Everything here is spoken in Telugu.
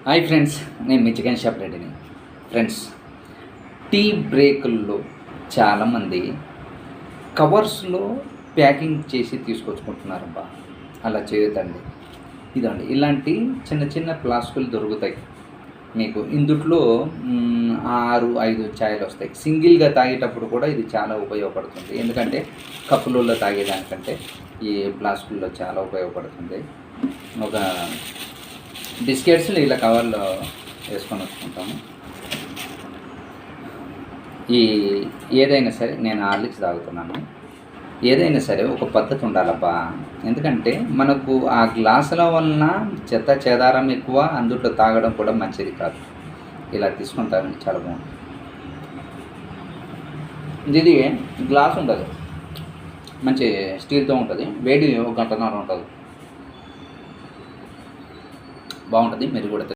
హాయ్ ఫ్రెండ్స్, నేను మీ చికెన్ షాప్ రెడీని. ఫ్రెండ్స్, టీ బ్రేకుల్లో చాలామంది కవర్స్లో ప్యాకింగ్ చేసి తీసుకొచ్చుకుంటున్నారబ్బా. అలా చేయొద్దండి. ఇదండి, ఇలాంటి చిన్న చిన్న ప్లాస్కులు దొరుకుతాయి మీకు. ఇందుట్లో 6-5 ఛాయలు వస్తాయి. సింగిల్గా తాగేటప్పుడు కూడా ఇది చాలా ఉపయోగపడుతుంది. ఎందుకంటే కప్పులలో తాగేదానికంటే ఈ ప్లాస్కుల్లో చాలా ఉపయోగపడుతుంది. ఒక బిస్కెట్స్ని ఇలా కవర్లో వేసుకొని వచ్చుకుంటాము. ఏదైనా సరే, నేను హార్లిక్స్ తాగుతున్నాను. ఏదైనా సరే ఒక పద్ధతి ఉండాలబ్బా. ఎందుకంటే మనకు ఆ గ్లాసుల వలన చెత్త చెదారం ఎక్కువ, అందులో తాగడం కూడా మంచిది కాదు. ఇలా తీసుకొని తాగండి, చాలా బాగుంటుంది. ఇది గ్లాస్ ఉండదు, మంచి స్టీల్తో ఉంటుంది. వేడి 1 గంటన్నర ఉంటుంది, బాగుంటుంది. మీరు కూడా